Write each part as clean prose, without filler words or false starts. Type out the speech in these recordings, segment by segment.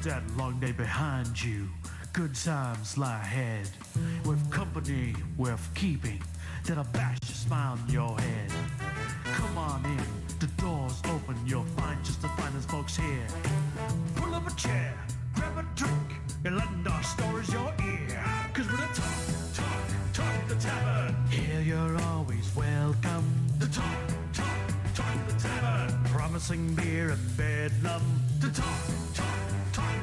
that long day behind you. Good times lie ahead. With company worth keeping, that'll bash a smile on your head. Come on in, the door's open, you'll find just the finest folks here. Pull up a chair, grab a drink, and lend our stories your ear. Cause we're the talk the tavern. Here you're always welcome. The talk the tavern. Promising beer and bedlam. The talk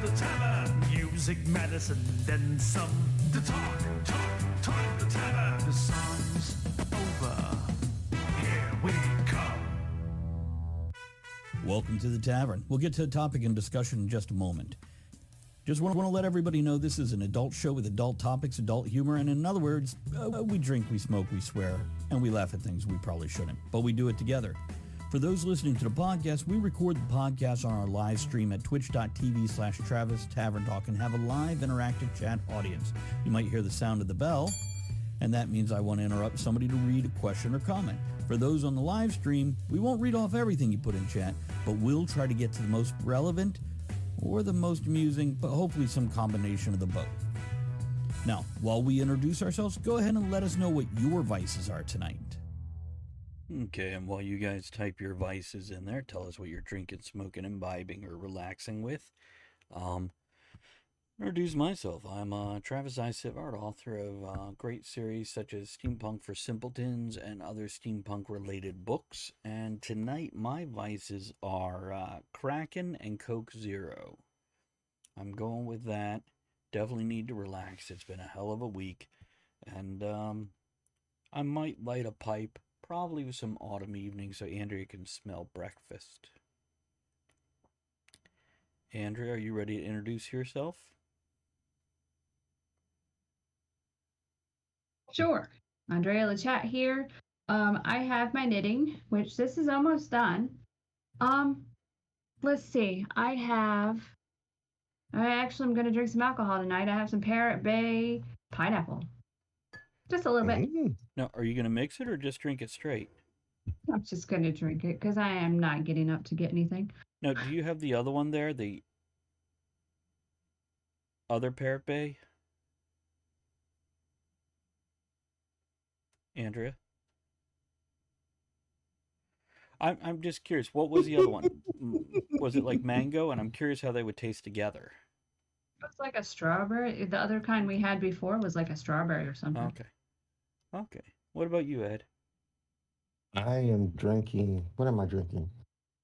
the tavern. Music, medicine, then some. The talk the tavern. The song's over. Here we come. Welcome to the Tavern. We'll get to the topic and discussion in just a moment. Just want to let everybody know this is an adult show with adult topics, adult humor, and in other words, we drink, we smoke, we swear, and we laugh at things we probably shouldn't, but we do it together. For those listening to the podcast, we record the podcast on our live stream at twitch.tv/Travis Tavern Talk and have a live interactive chat audience. You might hear the sound of the bell, and that means I want to interrupt somebody to read a question or comment. For those on the live stream, we won't read off everything you put in chat, but we'll try to get to the most relevant or the most amusing, but hopefully some combination of the both. Now, while we introduce ourselves, go ahead and let us know what your vices are tonight. Okay, and while you guys type your vices in there, tell us what you're drinking, smoking, imbibing, or relaxing with. Introduce myself. I'm Travis I. Sivart, author of great series such as Steampunk for Simpletons and other steampunk-related books. And tonight, my vices are Kraken and Coke Zero. I'm going with that. Definitely need to relax. It's been a hell of a week. And I might light a pipe, probably with some autumn evening, so Andrea can smell breakfast. Andrea, are you ready to introduce yourself? Sure. Andrea Lachat here. I have my knitting, which this is almost done. Let's see. I actually am going to drink some alcohol tonight. I have some Parrot Bay pineapple. Just a little bit. Now, are you going to mix it or just drink it straight? I'm just going to drink it because I am not getting up to get anything. Now, do you have the other one there? The other Parrot Bay? Andrea? I'm just curious, what was the other one? Was it like mango? And I'm curious how they would taste together. It was like a strawberry. The other kind we had before was like a strawberry or something. Okay. What about you, Ed? I am drinking. What am I drinking?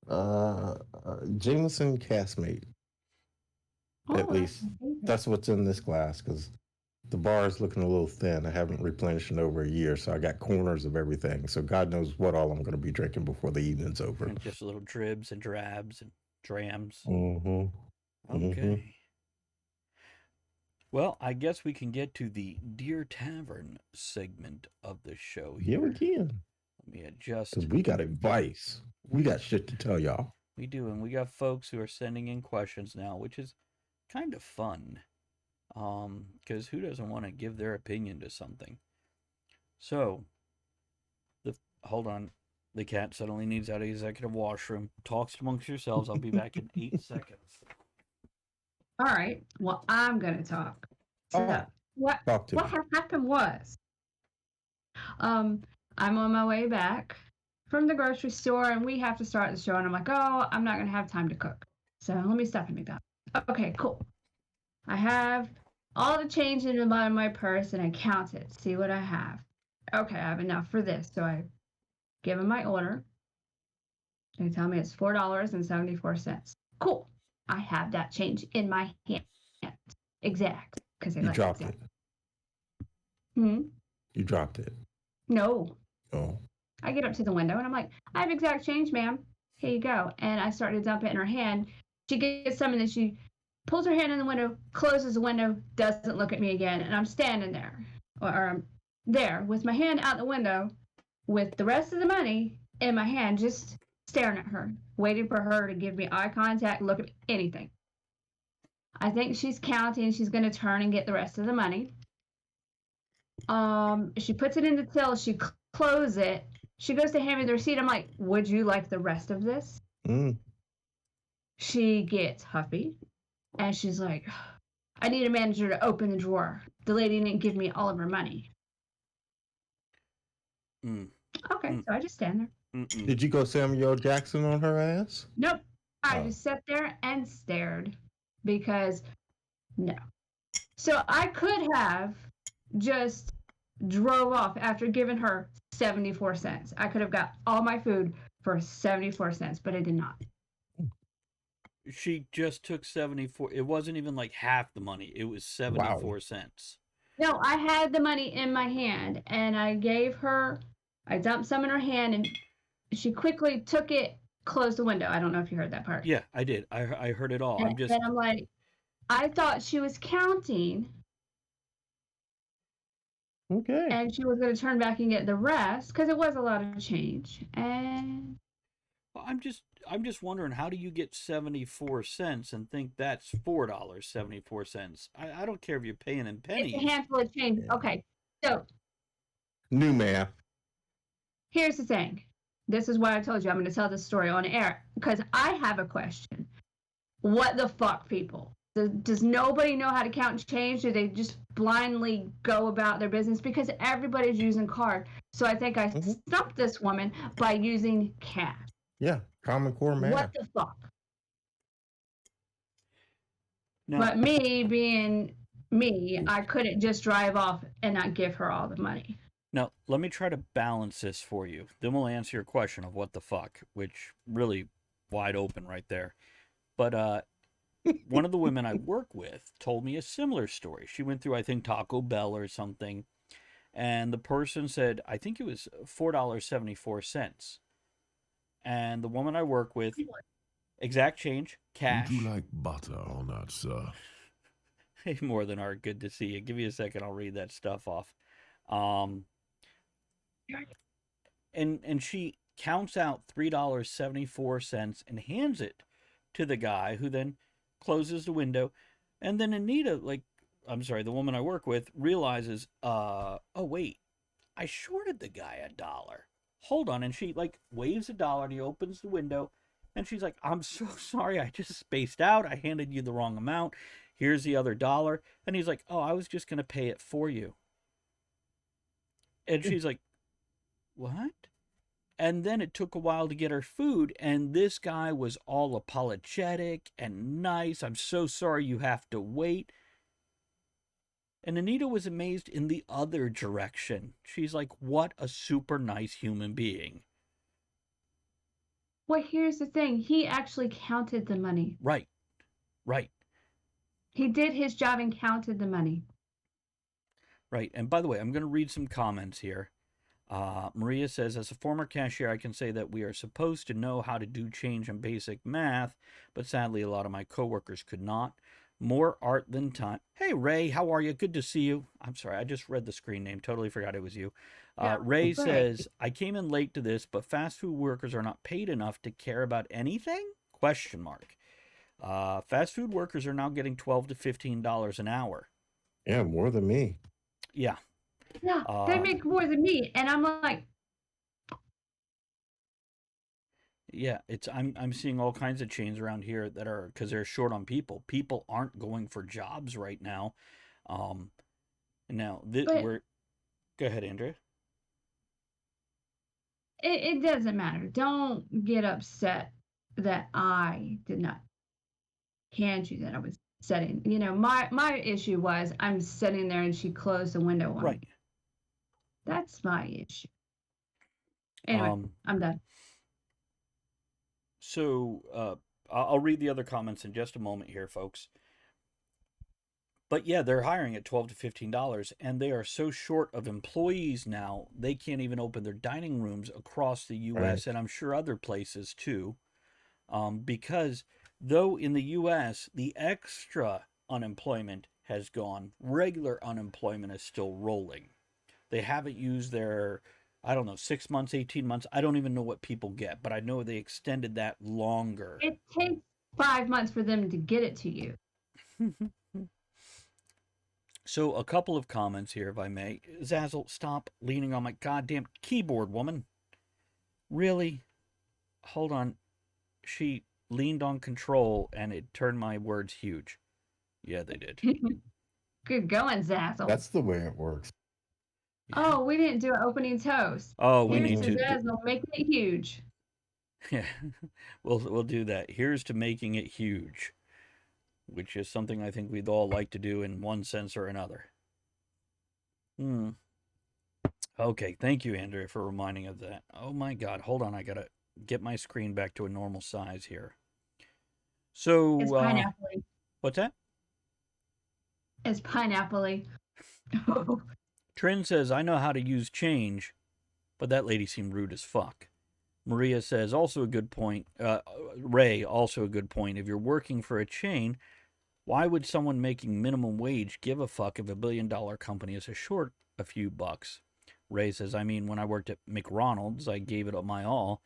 Jameson Castmate. At least that's what's in this glass because the bar is looking a little thin. I haven't replenished in over a year, so I got corners of everything. So God knows what all I'm going to be drinking before the evening's over. And just little dribs and drabs and drams. Mm-hmm. Okay. Mm-hmm. Well, I guess we can get to the Dear Tavern segment of the show here. Yeah, we can. Let me adjust. Because we got advice. We got shit to tell y'all. We do, and we got folks who are sending in questions now, which is kind of fun. Because who doesn't want to give their opinion to something? So, hold on. The cat suddenly needs out of the executive washroom. Talks amongst yourselves. I'll be back in 8 seconds. All right. Well, I'm going to talk. So, what happened was, I'm on my way back from the grocery store, and we have to start the show, and I'm like, oh, I'm not going to have time to cook. So let me stop at McDonald's. Okay, cool. I have all the change in the bottom of my purse, and I count it, see what I have. Okay, I have enough for this. So I give them my order. They tell me it's $4.74. Cool. I have that change in my hand. Exact. Because You dropped it. You dropped it. No. Oh. I get up to the window, and I'm like, I have exact change, ma'am. Here you go. And I start to dump it in her hand. She gets some, and then she pulls her hand in the window, closes the window, doesn't look at me again, and I'm standing there, or I'm there with my hand out the window with the rest of the money in my hand, just staring at her, waiting for her to give me eye contact, look at anything. I think she's counting. She's going to turn and get the rest of the money. She puts it in the till. She closes it. She goes to hand me the receipt. I'm like, would you like the rest of this? She gets huffy. And she's like, I need a manager to open the drawer. The lady didn't give me all of her money. Okay, so I just stand there. Did you go Samuel Jackson on her ass? Nope. I just sat there and stared because no. So I could have just drove off after giving her 74 cents. I could have got all my food for 74 cents, but I did not. She just took 74. It wasn't even like half the money. It was 74 cents. No, I had the money in my hand and I gave her, I dumped some in her hand and she quickly took it, closed the window. I don't know if you heard that part. Yeah, I did. I heard it all. And I'm like, I thought she was counting. Okay. And she was going to turn back and get the rest because it was a lot of change. And I'm just wondering, how do you get 74 cents and think that's $4.74? I don't care if you're paying in pennies. It's a handful of change. Yeah. Okay, so new math. Here's the thing. This is why I told you I'm going to tell this story on air because I have a question. What the fuck, people? Does nobody know how to count and change? Do they just blindly go about their business? Because everybody's using card. So I think I stumped this woman by using cash. Yeah, Common Core math. What the fuck? No. But me being me, I couldn't just drive off and not give her all the money. Now, let me try to balance this for you. Then we'll answer your question of what the fuck, which really wide open right there. But one of the women I work with told me a similar story. She went through, I think, Taco Bell or something. And the person said, I think it was $4.74. And the woman I work with, exact change, cash. Would you like butter on that, sir? Hey, more than art. Good to see you. Give me a second. I'll read that stuff off. And she counts out $3.74 and hands it to the guy, who then closes the window. And then Anita, the woman I work with, realizes, oh wait, I shorted the guy $1. Hold on. And she waves $1 and he opens the window and she's like, I'm so sorry. I just spaced out. I handed you the wrong amount. Here's the other $1. And he's like, oh, I was just going to pay it for you. And she's like, what? And then it took a while to get her food. And this guy was all apologetic and nice. I'm so sorry you have to wait. And Anita was amazed in the other direction. She's like, what a super nice human being. Well, here's the thing. He actually counted the money. Right. He did his job and counted the money. Right. And by the way, I'm going to read some comments here. Maria says, as a former cashier, I can say that we are supposed to know how to do change and basic math, but sadly, a lot of my coworkers could not. More art than time. Hey, Ray, how are you? Good to see you. I'm sorry, I just read the screen name. Totally forgot it was you. Ray says, I came in late to this, but fast food workers are not paid enough to care about anything? ? Fast food workers are now getting $12 to $15 an hour. Yeah, more than me. Yeah. Yeah, they make more than me, and I'm like, yeah, I'm seeing all kinds of chains around here that are, because they're short on people. People aren't going for jobs right now. Now go ahead, Andrea. It doesn't matter. Don't get upset that I did not hand you that I was sitting. My issue was I'm sitting there and she closed the window on me. That's my issue. Anyway, I'm done. So I'll read the other comments in just a moment here, folks. But yeah, they're hiring at $12 to $15, and they are so short of employees now, they can't even open their dining rooms across the U.S. and I'm sure other places too. Because though in the U.S., the extra unemployment has gone, regular unemployment is still rolling. They haven't used their, 6 months, 18 months. I don't even know what people get, but I know they extended that longer. It takes 5 months for them to get it to you. So a couple of comments here, if I may. Zazzle, stop leaning on my goddamn keyboard, woman. Really? Hold on. She leaned on control, and it turned my words huge. Yeah, they did. Good going, Zazzle. That's the way it works. Yeah. Oh, we didn't do an opening toast. Oh, we Here's need to Zazzle making it huge. Yeah, we'll do that. Here's to making it huge, which is something I think we'd all like to do in one sense or another. Okay, thank you, Andrea, for reminding of that. Oh my God, hold on, I gotta get my screen back to a normal size here. So, it's pineapple. What's that? It's pineapple. Trin says, I know how to use change, but that lady seemed rude as fuck. Maria says, also a good point. Ray, also a good point. If you're working for a chain, why would someone making minimum wage give a fuck if a billion-dollar company is short a few bucks? Ray says, I mean, when I worked at McDonald's, I gave it my all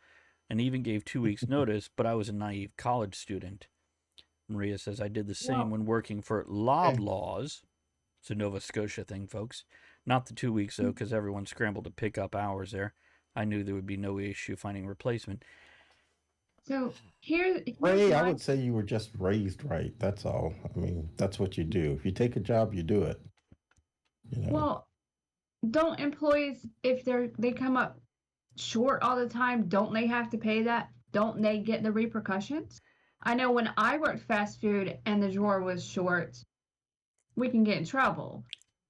and even gave 2 weeks' notice, but I was a naive college student. Maria says, I did the same when working for Loblaws. It's a Nova Scotia thing, folks. Not the 2 weeks, though, because everyone scrambled to pick up hours there. I knew there would be no issue finding a replacement. So here's Ray, I would say you were just raised right. That's all. I mean, that's what you do. If you take a job, you do it. You know? Well, don't employees, if they come up short all the time, don't they have to pay that? Don't they get the repercussions? I know when I worked fast food and the drawer was short, we can get in trouble.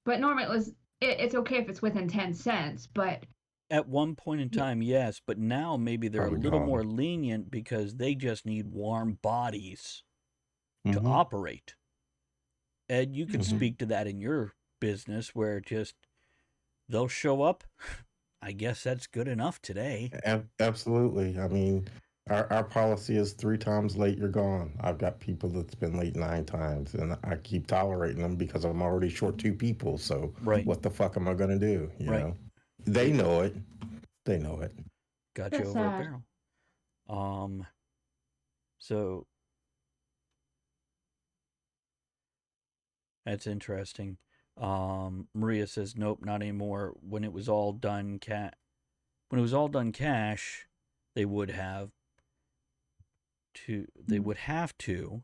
But normally it's okay if it's within 10 cents, but at one point in time, yes, but now maybe they're a little more lenient because they just need warm bodies to operate. Ed, you can speak to that in your business where just they'll show up. I guess that's good enough today. Absolutely. I mean, our policy is 3 times late, you're gone. I've got people that's been late 9 times, and I keep tolerating them because I'm already short 2 people. So what the fuck am I going to do? You know? They know it. They know it. Got you over a barrel. So that's interesting. Maria says, nope, not anymore. When it was all done cash, they would have to,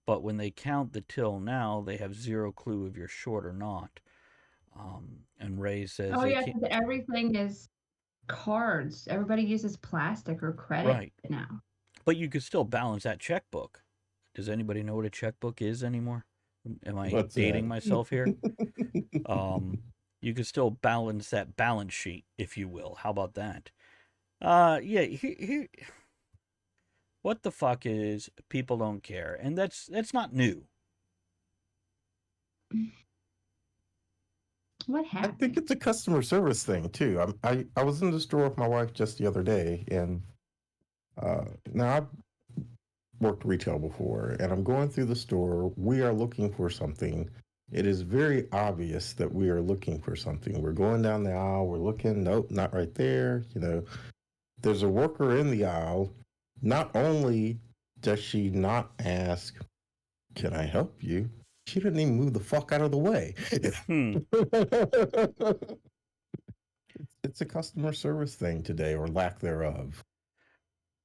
but when they count the till now, they have zero clue if you're short or not. And Ray says, oh yeah, everything is cards. Everybody uses plastic or credit now. But you could still balance that checkbook. Does anybody know what a checkbook is anymore? Am I dating myself here? You could still balance that balance sheet, if you will. How about that? Here, what the fuck is people don't care, and that's not new. What happened? I think it's a customer service thing too. I was in the store with my wife just the other day, and now I've worked retail before, and I'm going through the store. We are looking for something. It is very obvious that we are looking for something. We're going down the aisle. We're looking. Nope, not right there. You know, there's a worker in the aisle. Not only does she not ask, "Can I help you?" She didn't even move the fuck out of the way. It's a customer service thing today, or lack thereof.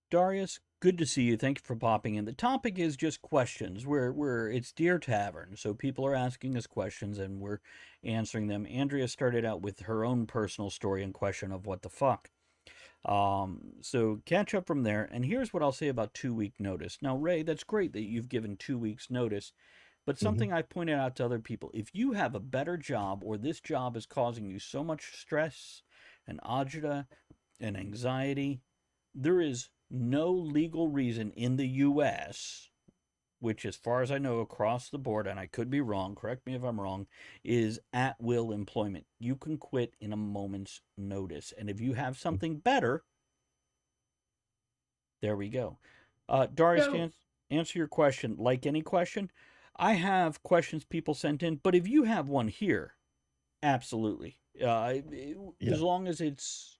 Darius, good to see you. Thank you for popping in. The topic is just questions. It's Dear Tavern, so people are asking us questions and we're answering them. Andrea started out with her own personal story and question of what the fuck. So catch up from there. And here's what I'll say about 2-week notice. Now, Ray, that's great that you've given 2 weeks notice. But something I pointed out to other people, if you have a better job or this job is causing you so much stress and agita and anxiety, there is no legal reason in the U.S., which as far as I know across the board, and I could be wrong, correct me if I'm wrong, is at-will employment. You can quit in a moment's notice. And if you have something better, there we go. Darius, to answer your question, like any question, I have questions people sent in, but if you have one here, absolutely. As long as it's...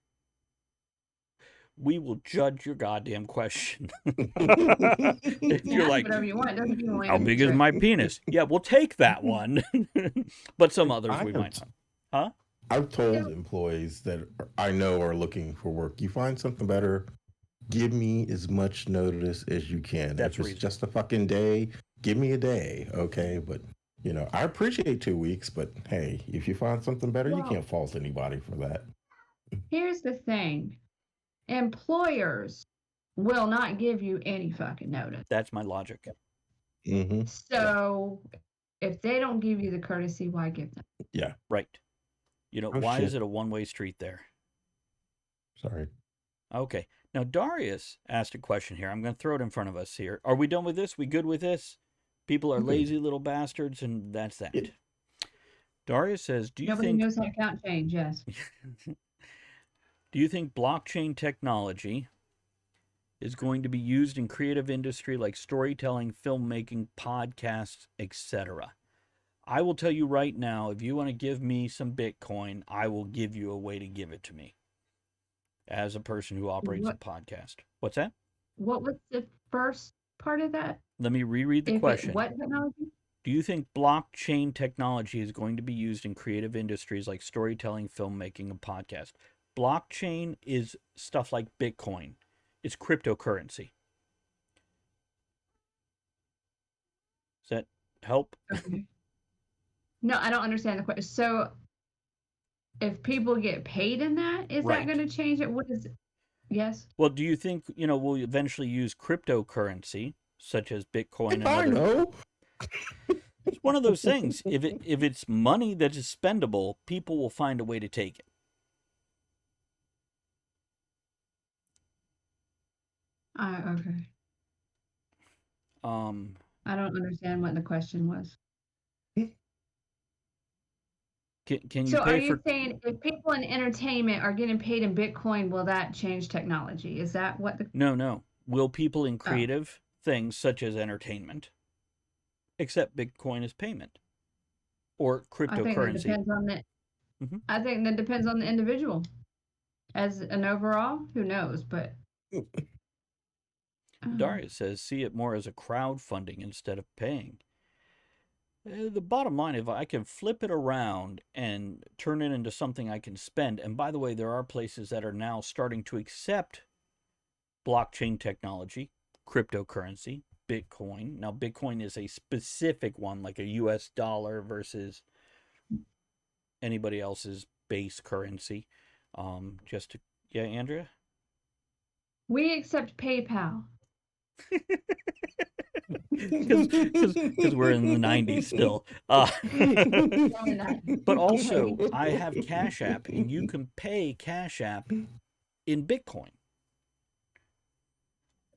We will judge your goddamn question. If you're like, whatever you want, how big is my penis? Yeah, we'll take that one. But some others we might not. Huh? I've told employees that I know are looking for work, you find something better, give me as much notice as you can. That's if it's reasonable. just a fucking day, give me a day, okay? But I appreciate 2 weeks, but hey, if you find something better, you can't fault anybody for that. Here's the thing. Employers will not give you any fucking notice. That's my logic. Mm-hmm. So if they don't give you the courtesy, why give them? Yeah. Right. Why is it a one-way street there? Sorry. Okay. Now, Darius asked a question here. I'm going to throw it in front of us here. Are we done with this? We good with this? People are lazy little bastards, and that's that. Yeah. Darius says, Nobody knows how to count change, yes. Do you think blockchain technology is going to be used in creative industry like storytelling, filmmaking, podcasts, etc.? I will tell you right now, if you want to give me some Bitcoin, I will give you a way to give it to me as a person who operates a podcast. What's that? What was the first part of that? Let me reread the question. What technology? Do you think blockchain technology is going to be used in creative industries like storytelling, filmmaking, and podcast? Blockchain is stuff like Bitcoin. It's cryptocurrency. Does that help? Okay. No, I don't understand the question. So if people get paid in that, is that going to change it? What is it? Yes. Well, do you think, we'll eventually use cryptocurrency, such as Bitcoin and other... I know. It's one of those things. If it's money that is spendable, people will find a way to take it. Okay. I don't understand what the question was. Can you so pay are you saying if people in entertainment are getting paid in Bitcoin, will that change technology? Is that what the... No. Will people in creative things such as entertainment accept Bitcoin as payment or cryptocurrency? I think that depends on the individual. As an overall, who knows? But Daria says, see it more as a crowdfunding instead of paying. The bottom line, if I can flip it around and turn it into something I can spend, and by the way, there are places that are now starting to accept blockchain technology, cryptocurrency, Bitcoin. Now, Bitcoin is a specific one, like a US dollar versus anybody else's base currency. Yeah, Andrea? We accept PayPal. Because we're in the 90s still. But also, I have Cash App, and you can pay Cash App in Bitcoin.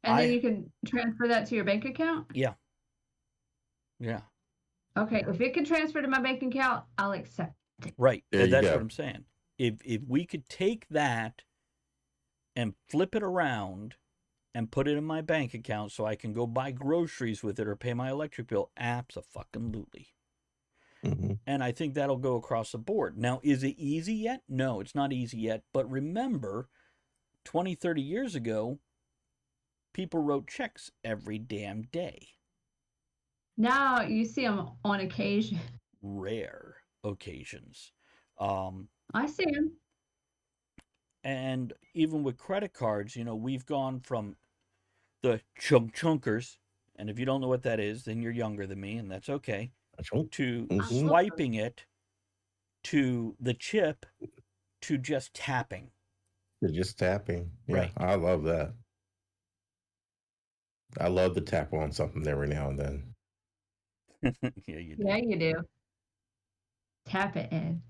And then you can transfer that to your bank account? Yeah. Okay, if it can transfer to my bank account, I'll accept it. Right. That's what I'm saying. If we could take that and flip it around and put it in my bank account so I can go buy groceries with it or pay my electric bill, abso-fucking-lutely. Mm-hmm. And I think that'll go across the board. Now, is it easy yet? No, it's not easy yet. But remember, 20, 30 years ago, people wrote checks every damn day. Now you see them on occasion. Rare occasions. I see them. And even with credit cards, we've gone from the chunkers, and if you don't know what that is, then you're younger than me, and that's okay, to swiping it, to the chip, to just tapping. Just tapping. Yeah, right. I love that. I love to tap on something every now and then. Yeah, you do. Yeah, you do. Tap it, Ed.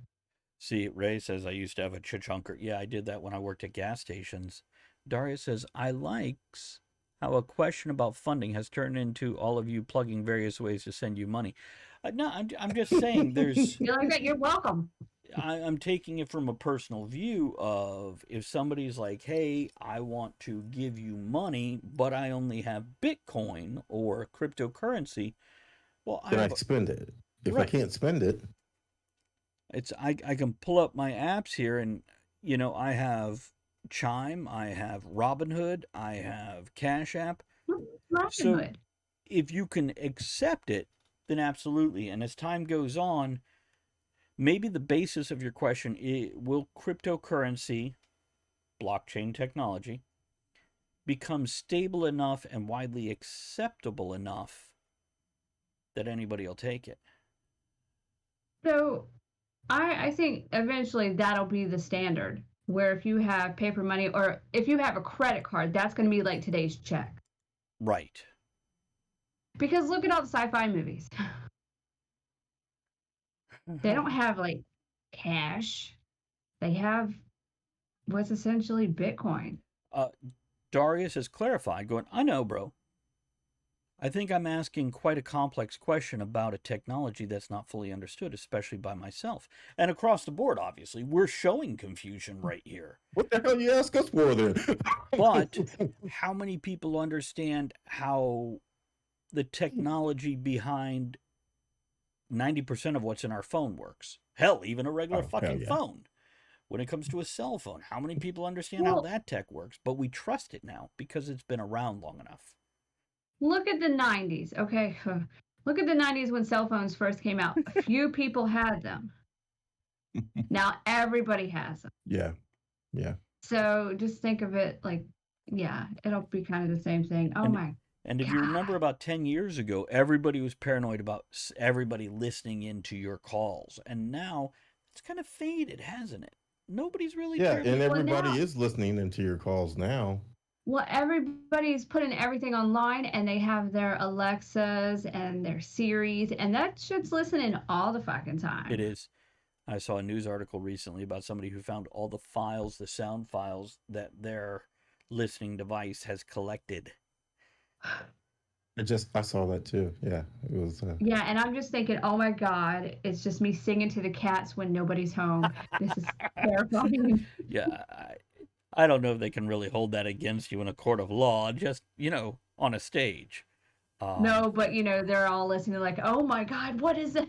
See, Ray says, I used to have a chunker. Yeah, I did that when I worked at gas stations. Daria says, I likes how a question about funding has turned into all of you plugging various ways to send you money. No, I'm just saying there's... You like that? You're welcome. I'm taking it from a personal view of if somebody's like, hey, I want to give you money, but I only have Bitcoin or cryptocurrency. Well, can I spend it? If I can't spend it, I can pull up my apps here, and I have Chime, I have Robinhood, I have Cash App. Robinhood. So if you can accept it, then absolutely. And as time goes on, maybe the basis of your question will cryptocurrency, blockchain technology, becomes stable enough and widely acceptable enough that anybody will take it. So I think eventually that'll be the standard, where if you have paper money or if you have a credit card, that's going to be like today's check. Right. Because look at all the sci-fi movies. They don't have like cash. They have what's essentially Bitcoin. Darius has clarified, going, I know, bro. I think I'm asking quite a complex question about a technology that's not fully understood, especially by myself. And across the board, obviously, we're showing confusion right here. What the hell you ask us for then? But how many people understand how the technology behind 90% of what's in our phone works? Hell, even a regular fucking phone. When it comes to a cell phone, how many people understand how that tech works? But we trust it now because it's been around long enough. Look at the 90s, okay? Look at the 90s when cell phones first came out. A few people had them. Now everybody has them. Yeah. Yeah. So just think of it like, yeah, it'll be kind of the same thing. Oh my. And if you remember about 10 years ago, everybody was paranoid about everybody listening into your calls. And now it's kind of faded, hasn't it? Nobody's really and everybody is listening into your calls now. Well, everybody's putting everything online, and they have their Alexas and their Siris, and that shit's listening all the fucking time. It is. I saw a news article recently about somebody who found all the files, the sound files that their listening device has collected. I saw that too. Yeah, it was. Yeah, and I'm just thinking, oh my God, it's just me singing to the cats when nobody's home. This is terrifying. Yeah, I don't know if they can really hold that against you in a court of law, just, on a stage. No, but, they're all listening like, oh my God, what is it?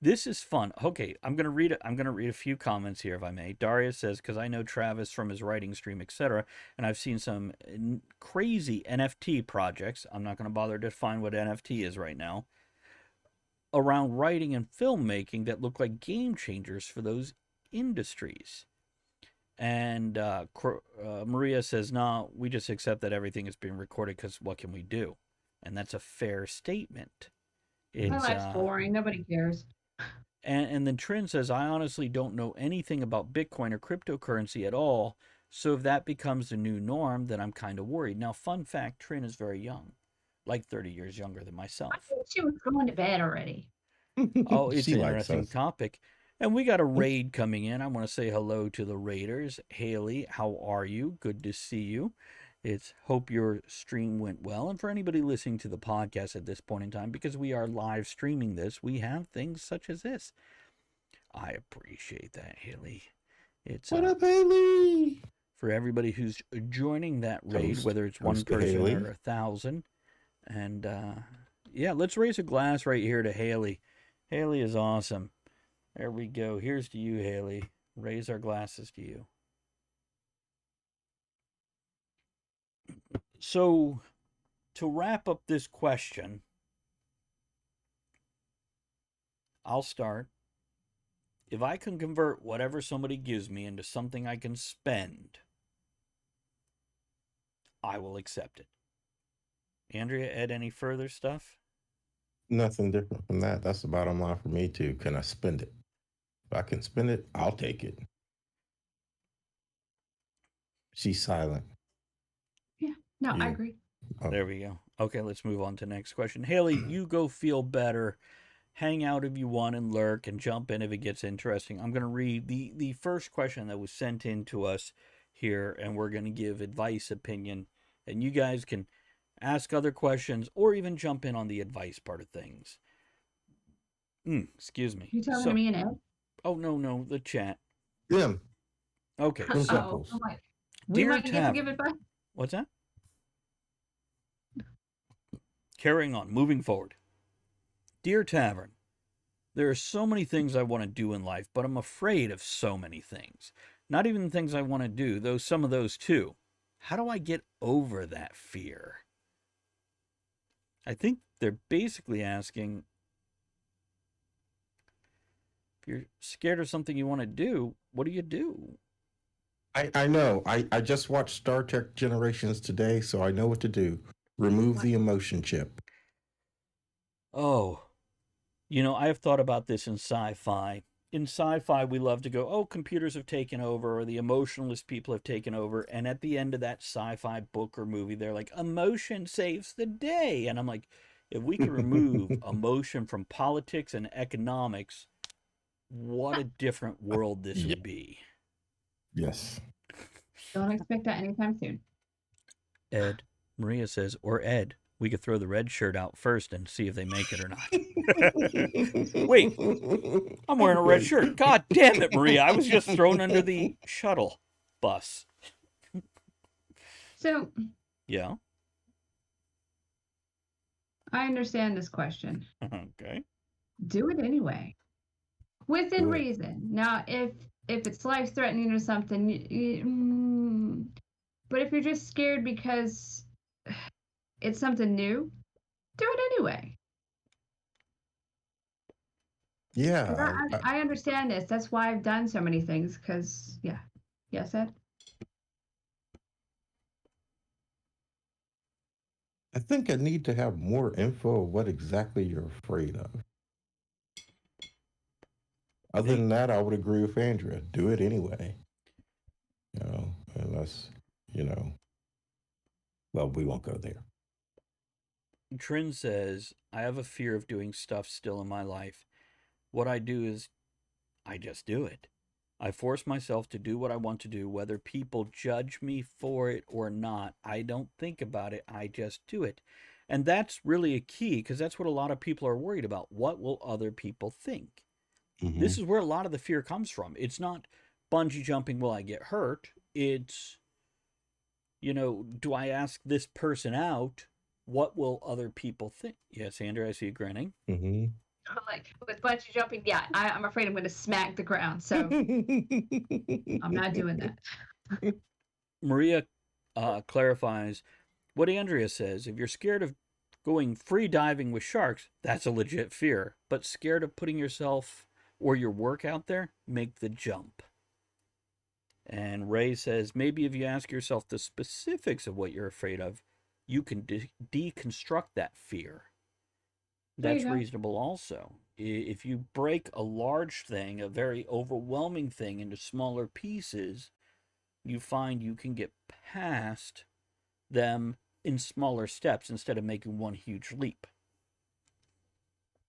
This is fun. Okay, I'm gonna read a few comments here, if I may. Darius says, because I know Travis from his writing stream, etc., and I've seen some crazy NFT projects. I'm not gonna bother to define what NFT is right now. Around writing and filmmaking that look like game changers for those industries. And Maria says, no, we just accept that everything is being recorded because what can we do? And that's a fair statement. My life's boring. Nobody cares. And then Trin says, I honestly don't know anything about Bitcoin or cryptocurrency at all. So if that becomes the new norm, then I'm kind of worried. Now, fun fact, Trin is very young, like 30 years younger than myself. I think she was going to bed already. Oh, it's an interesting topic. And we got a raid coming in. I want to say hello to the raiders. Haley, how are you? Good to see you. Hope your stream went well. And for anybody listening to the podcast at this point in time, because we are live streaming this, we have things such as this. I appreciate that, Haley. What up, Haley? For everybody who's joining that raid, whether it's one person or 1,000. And let's raise a glass right here to Haley. Haley is awesome. There we go. Here's to you, Haley. Raise our glasses to you. So, to wrap up this question, I'll start. If I can convert whatever somebody gives me into something I can spend, I will accept it. Andrea, Ed, any further stuff? Nothing different from that. That's the bottom line for me, too. Can I spend it? If I can spend it, I'll take it. She's silent. No, I agree. Oh. There we go. Okay, let's move on to the next question. Haley, you go feel better. Hang out if you want and lurk and jump in if it gets interesting. I'm going to read the first question that was sent in to us here, and we're going to give advice, opinion, and you guys can ask other questions or even jump in on the advice part of things. Excuse me. You talking to me and Ed? Oh, no, the chat. Yeah. Okay. So, we might get to give advice. What's that? Carrying on, moving forward. Dear Tavern, there are so many things I want to do in life, but I'm afraid of so many things. Not even the things I want to do, though some of those too. How do I get over that fear? I think they're basically asking, if you're scared of something you want to do, what do you do? I know. I just watched Star Trek Generations today, so I know what to do. Remove the emotion chip. Oh, I have thought about this in sci-fi. In sci-fi, we love to go, oh, computers have taken over, or the emotionless people have taken over. And at the end of that sci-fi book or movie, they're like, emotion saves the day. And I'm like, if we can remove emotion from politics and economics, what a different world this would be. Yes. Don't expect that anytime soon. Ed, Maria says, or Ed, we could throw the red shirt out first and see if they make it or not. Wait, I'm wearing a red shirt. God damn it, Maria. I was just thrown under the shuttle bus. So, yeah. I understand this question. Okay. Do it anyway. Within reason. Now, if it's life-threatening or something, but if you're just scared because it's something new, do it anyway. Yeah. I understand this. That's why I've done so many things, because, yeah. Yes, Ed? I think I need to have more info of what exactly you're afraid of. Other than that, I would agree with Andrea. Do it anyway. Unless, well, we won't go there. Trin says, I have a fear of doing stuff still in my life. What I do is I just do it. I force myself to do what I want to do, whether people judge me for it or not. I don't think about it. I just do it. And that's really a key, because that's what a lot of people are worried about. What will other people think? Mm-hmm. This is where a lot of the fear comes from. It's not bungee jumping, will I get hurt? It's, do I ask this person out? What will other people think? Yes, Andrea, I see you grinning. Mm-hmm. Like with bungee jumping, yeah, I'm afraid I'm going to smack the ground. So I'm not doing that. Maria clarifies what Andrea says. If you're scared of going free diving with sharks, that's a legit fear. But scared of putting yourself or your work out there, make the jump. And Ray says, maybe if you ask yourself the specifics of what you're afraid of, you can deconstruct that fear. That's reasonable also. If you break a large thing, a very overwhelming thing, into smaller pieces, you find you can get past them in smaller steps instead of making one huge leap.